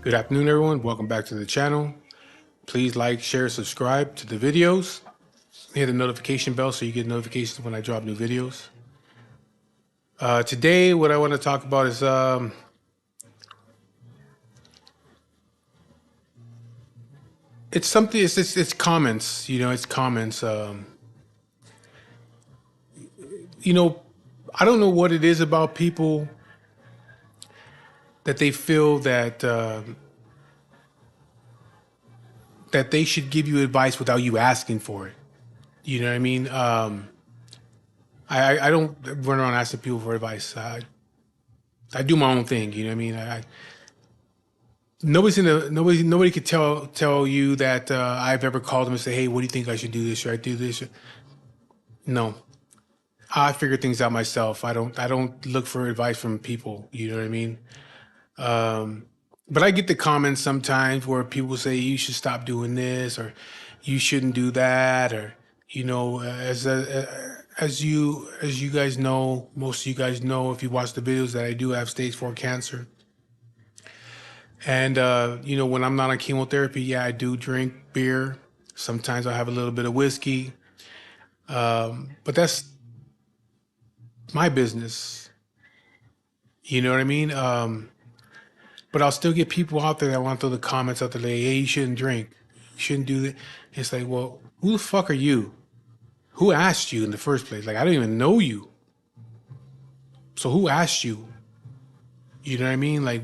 Good afternoon, everyone. Welcome back to the channel. Please like, share, subscribe to the videos. Hit the notification bell so you get notifications when I drop new videos. Today, what I want to talk about is it's something. It's comments. It's comments. You know, I don't know what it is about people that they feel that they should give you advice without you asking for it. You know what I mean? I don't run around asking people for advice. I do my own thing. You know what I mean? Nobody could tell you that I've ever called them and say, hey, what do you think I should do this? Should I do this? No, I figure things out myself. I don't look for advice from people. You know what I mean? But I get the comments sometimes where people say you should stop doing this or you shouldn't do that, or as you guys know, most of you guys know if you watch the videos that I do have stage 4 cancer. And when I'm not on chemotherapy, yeah, I do drink beer. Sometimes I have a little bit of whiskey, but that's my business. You know what I mean? But I'll still get people out there that want to throw the comments out there like, hey, you shouldn't drink. You shouldn't do that. It's like, well, who the fuck are you? Who asked you in the first place? Like, I don't even know you. So who asked you? You know what I mean? Like,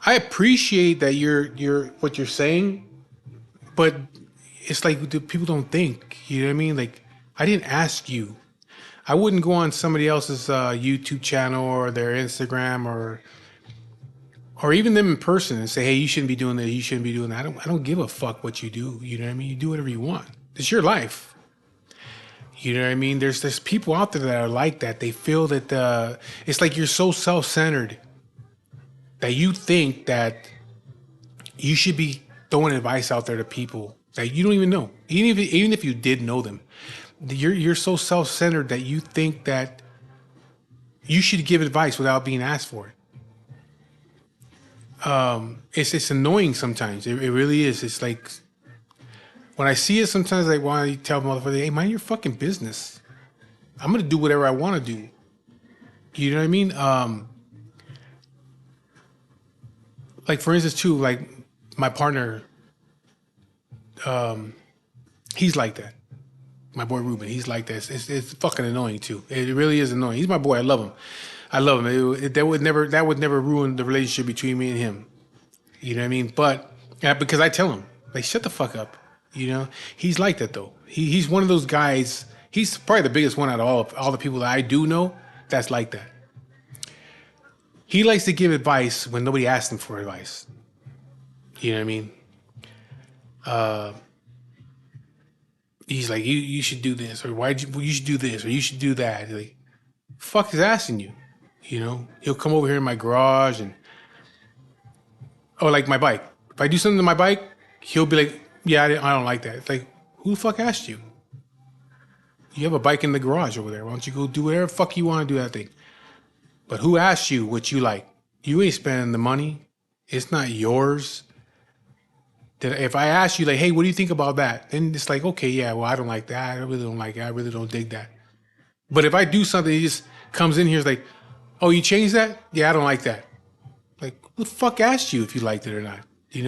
I appreciate that you're what you're saying, but it's like people don't think. You know what I mean? Like, I didn't ask you. I wouldn't go on somebody else's YouTube channel or their Instagram or even them in person and say, hey, you shouldn't be doing that. You shouldn't be doing that. I don't give a fuck what you do. You know what I mean? You do whatever you want. It's your life. You know what I mean? There's people out there that are like that. They feel that it's like you're so self-centered that you think that you should be throwing advice out there to people that you don't even know. Even if you did know them, you're so self-centered that you think that you should give advice without being asked for it. It's annoying sometimes. It really is. It's like when I see it sometimes, like why you tell motherfuckers, hey, mind your fucking business. I'm gonna do whatever I want to do. You know what I mean? Like for instance, too, like my partner, he's like that. My boy Ruben, he's like that. It's fucking annoying too. It really is annoying. He's my boy. I love him. I love him. That would never ruin the relationship between me and him. You know what I mean? But yeah, because I tell him, like, shut the fuck up. He's like that though. He's one of those guys. He's probably the biggest one out of all the people that I do know that's like that. He likes to give advice when nobody asks him for advice. You know what I mean? He's like, you should do this, or you should do this, or you should do that. Like, fuck is asking you? He'll come over here in my garage and like my bike. If I do something to my bike, he'll be like, yeah, I don't like that. It's like, who the fuck asked you? You have a bike in the garage over there. Why don't you go do whatever the fuck you want to do that thing? But who asked you what you like? You ain't spending the money. It's not yours. That if I ask you like, hey, what do you think about that? Then it's like, okay, yeah, well, I don't like that. I really don't like it. I really don't dig that. But if I do something, he just comes in here, is like, oh, you changed that? Yeah, I don't like that. Like, who the fuck asked you if you liked it or not? You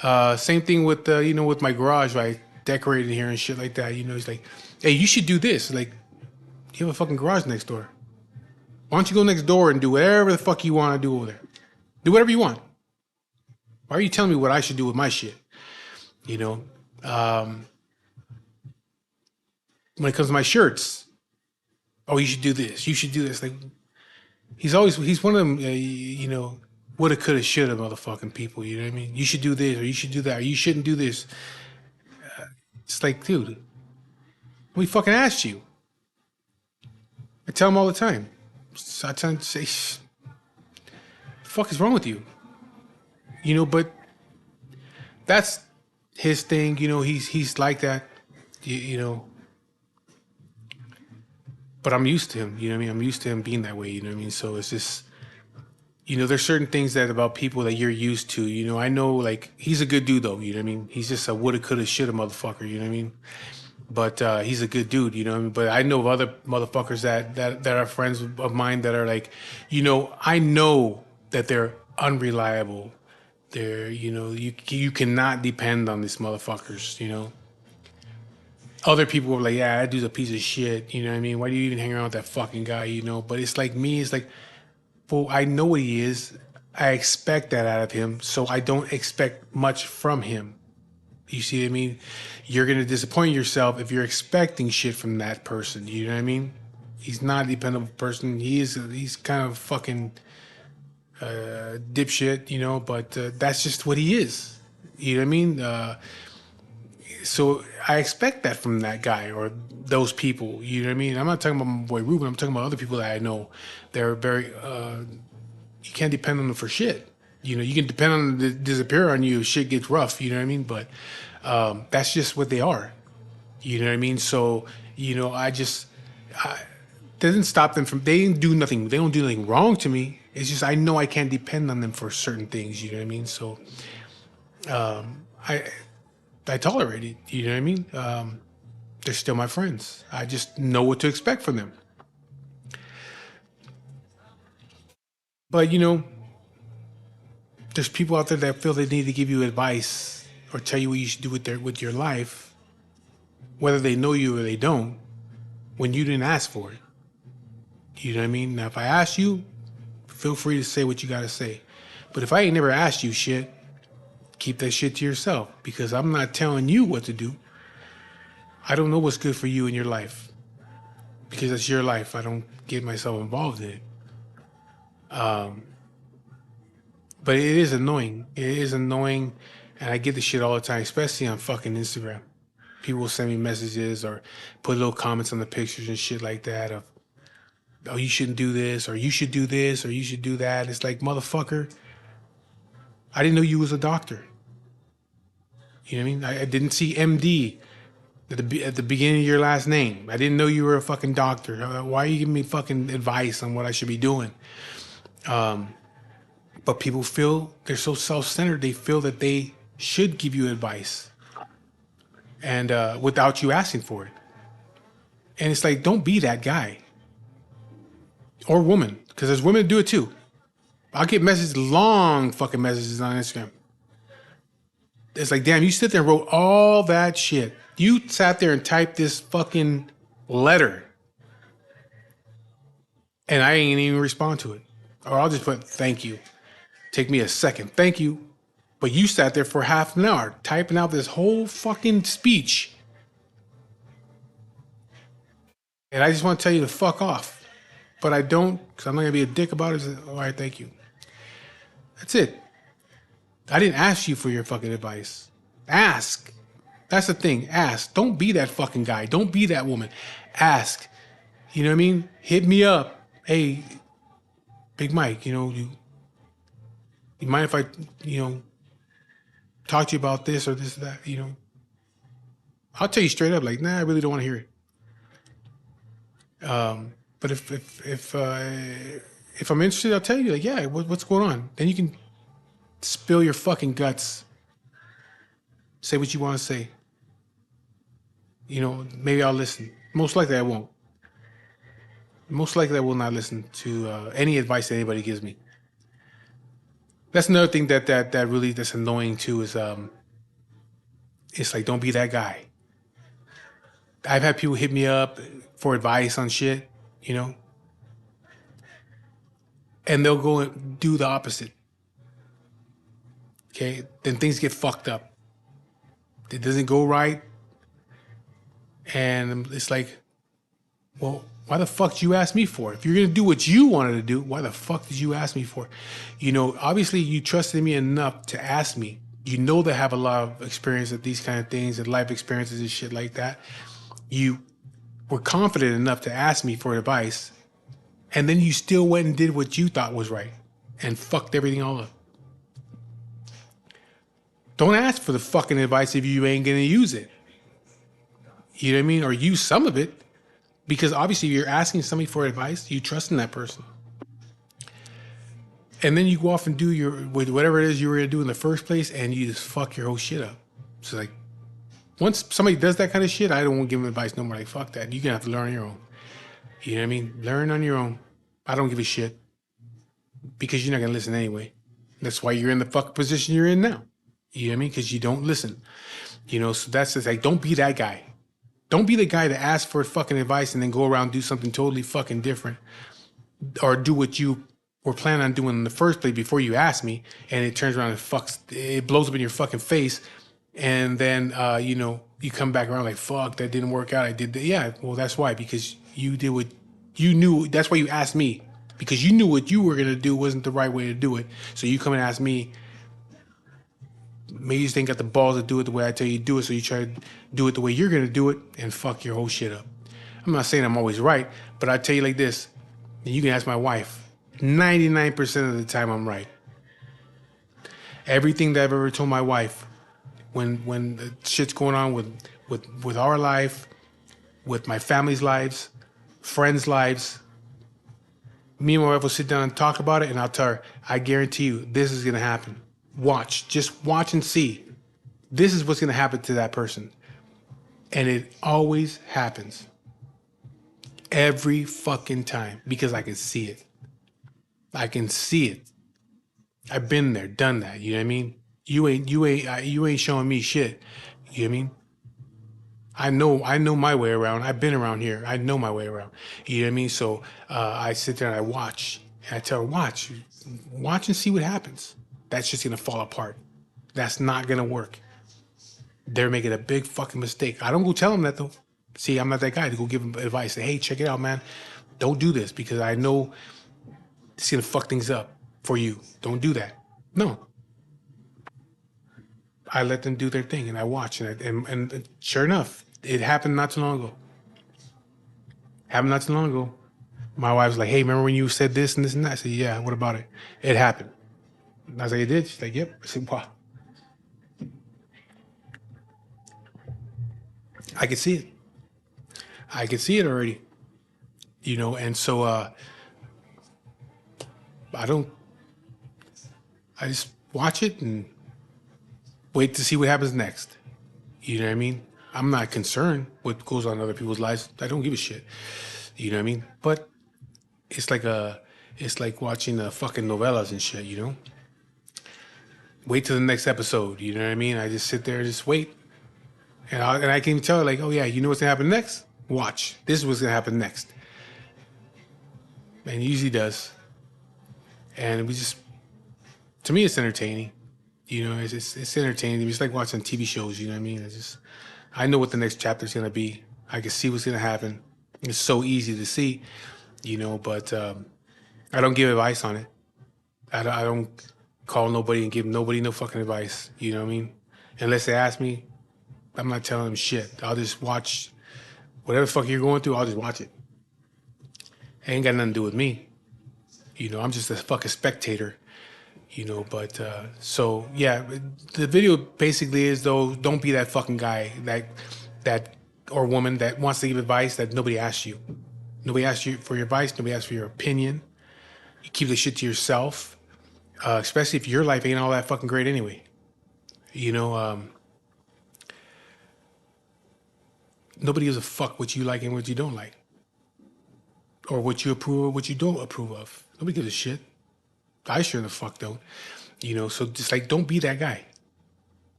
know? Same thing with with my garage, right? Decorating here and shit like that. He's like, hey, you should do this. Like, you have a fucking garage next door. Why don't you go next door and do whatever the fuck you want to do over there? Do whatever you want. Why are you telling me what I should do with my shit? You know, when it comes to my shirts, oh, you should do this. You should do this. Like, he's one of them. Woulda, coulda, shoulda, motherfucking people. You know what I mean? You should do this, or you should do that, or you shouldn't do this. It's like, dude, we fucking asked you. I tell him all the time. So I tell him to say, the fuck is wrong with you? But that's his thing. He's like that. You, you know, but I'm used to him. You know what I mean? I'm used to him being that way. You know what I mean? So it's just there's certain things that about people that you're used to. I know, like, he's a good dude though. You know what I mean? He's just a woulda, coulda, shoulda motherfucker. You know what I mean? But he's a good dude. You know what I mean? But I know of other motherfuckers that are friends of mine that are like, I know that they're unreliable. They're, you cannot depend on these motherfuckers. Other people were like, yeah, that dude's a piece of shit. You know what I mean? Why do you even hang around with that fucking guy? But it's like me. It's like, well, I know what he is. I expect that out of him, so I don't expect much from him. You see what I mean? You're gonna disappoint yourself if you're expecting shit from that person. You know what I mean? He's not a dependable person. He's kind of fucking dipshit, But that's just what he is. You know what I mean? So I expect that from that guy or those people. You know what I mean? I'm not talking about my boy Ruben. I'm talking about other people that I know. They're very. You can't depend on them for shit. You can depend on them to disappear on you if shit gets rough. You know what I mean? But that's just what they are. You know what I mean? So I doesn't stop them from. They didn't do nothing. They don't do anything wrong to me. It's just I know I can't depend on them for certain things. You know what I mean? So I I tolerate it. You know what I mean? They're still my friends. I just know what to expect from them. But there's people out there that feel they need to give you advice or tell you what you should do with your life, whether they know you or they don't, when you didn't ask for it. You know what I mean? Now, if I ask you, feel free to say what you got to say. But if I ain't never asked you shit, keep that shit to yourself because I'm not telling you what to do. I don't know what's good for you in your life because it's your life. I don't get myself involved in it. But it is annoying. It is annoying. And I get the shit all the time, especially on fucking Instagram. People will send me messages or put little comments on the pictures and shit like that of, oh, you shouldn't do this, or you should do this, or you should do that. It's like, motherfucker, I didn't know you was a doctor. You know what I mean? I didn't see MD at the beginning of your last name. I didn't know you were a fucking doctor. Why are you giving me fucking advice on what I should be doing? But people feel they're so self-centered. They feel that they should give you advice, and without you asking for it. And it's like, don't be that guy or woman, because there's women that do it too. I'll get messages, long fucking messages on Instagram. It's like, damn, you sit there and wrote all that shit. You sat there and typed this fucking letter, and I ain't even respond to it. Or I'll just put thank you. Take me a second. Thank you. But you sat there for half an hour typing out this whole fucking speech. And I just want to tell you to fuck off. But I don't, because I'm not going to be a dick about it. All right, thank you. That's it. I didn't ask you for your fucking advice. Ask. That's the thing. Ask. Don't be that fucking guy. Don't be that woman. Ask. You know what I mean? Hit me up. Hey, Big Mike, you mind if I, talk to you about this or this or that, I'll tell you straight up, like, nah, I really don't want to hear it. But if I'm interested, I'll tell you, like, yeah, what's going on? Then you can spill your fucking guts. Say what you want to say. Maybe I'll listen. Most likely I won't. Most likely I will not listen to any advice that anybody gives me. That's another thing that really that's annoying too is it's like, don't be that guy. I've had people hit me up for advice on shit, and they'll go and do the opposite. Okay, then things get fucked up. It doesn't go right, and it's like, well, why the fuck did you ask me for? If you're gonna do what you wanted to do, why the fuck did you ask me for? Obviously you trusted me enough to ask me. That I have a lot of experience at these kind of things and life experiences and shit like that. You were confident enough to ask me for advice, and then you still went and did what you thought was right and fucked everything all up. Don't ask for the fucking advice if you ain't gonna use it. You know what I mean? Or use some of it. Because obviously you're asking somebody for advice, you trust in that person. And then you go off and do whatever it is you were gonna do in the first place, and you just fuck your whole shit up. So like, once somebody does that kind of shit, I don't want to give them advice no more. Like, fuck that. You're gonna have to learn on your own. You know what I mean? Learn on your own. I don't give a shit because you're not gonna listen anyway. That's why you're in the fucking position you're in now. You know what I mean? Because you don't listen. So that's just like, don't be that guy. Don't be the guy that asks for fucking advice and then go around and do something totally fucking different, or do what you were planning on doing in the first place before you asked me, and it turns around and it blows up in your fucking face, and then you come back around like, fuck, that didn't work out. I did that. Yeah, well, that's why, because you did what you knew. That's why you asked me, because you knew what you were gonna do wasn't the right way to do it. So you come and ask me. Maybe you just ain't got the balls to do it the way I tell you to do it, so you try to do it the way you're gonna do it and fuck your whole shit up. I'm not saying I'm always right, but I tell you like this, and you can ask my wife, 99% of the time I'm right. Everything that I've ever told my wife, when the shit's going on with our life, with my family's lives, friends' lives, me and my wife will sit down and talk about it, and I'll tell her, I guarantee you this is gonna happen. Just watch and see. This is what's gonna happen to that person. And it always happens. Every fucking time, because I can see it. I can see it. I've been there, done that. You know what I mean? You ain't showing me shit. You know what I mean? I know my way around. I've been around here. I know my way around. You know what I mean? So I sit there and I watch, and I tell her, watch and see what happens. That's just gonna fall apart. That's not gonna work. They're making a big fucking mistake. I don't go tell them that though. See, I'm not that guy to go give them advice. Say, hey, check it out, man. Don't do this because I know it's gonna fuck things up for you. Don't do that. No. I let them do their thing and I watch, and sure enough, it happened not too long ago. My wife's like, hey, remember when you said this and this and that? I said, yeah, what about it? It happened. I was like, it did? She's like, yep. I said, wow. I could see it. I could see it already. And so I just watch it and wait to see what happens next. You know what I mean? I'm not concerned what goes on in other people's lives. I don't give a shit. You know what I mean? But it's like watching the fucking novellas and shit, Wait till the next episode, you know what I mean? I just sit there and just wait. And I can even tell her, like, oh yeah, you know what's gonna happen next? Watch. This is what's gonna happen next. And it usually does. And to me, it's entertaining. It's entertaining. It's like watching TV shows, you know what I mean? I know what the next chapter's gonna be. I can see what's gonna happen. It's so easy to see, but I don't give advice on it. I don't call nobody and give nobody no fucking advice, you know what I mean? Unless they ask me, I'm not telling them shit. I'll just watch whatever the fuck you're going through, I'll just watch it. It ain't got nothing to do with me. I'm just a fucking spectator, but so yeah, the video basically is though, don't be that fucking guy that or woman that wants to give advice that nobody asks you. Nobody asks you for your advice, nobody asks for your opinion. You keep the shit to yourself, especially if your life ain't all that fucking great anyway. Nobody gives a fuck what you like and what you don't like. Or what you approve of, what you don't approve of. Nobody gives a shit. I sure the fuck don't. So just like, don't be that guy.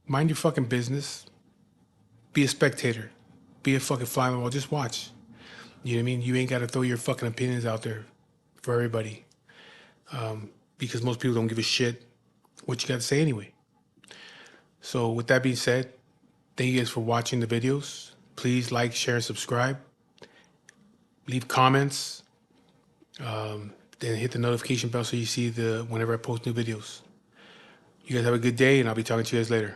Mind your fucking business. Be a spectator. Be a fucking fly on the wall. Just watch. You know what I mean? You ain't got to throw your fucking opinions out there for everybody. Because most people don't give a shit what you got to say anyway. So with that being said, thank you guys for watching the videos. Please like, share, and subscribe. Leave comments. Then hit the notification bell so you see whenever I post new videos. You guys have a good day, and I'll be talking to you guys later.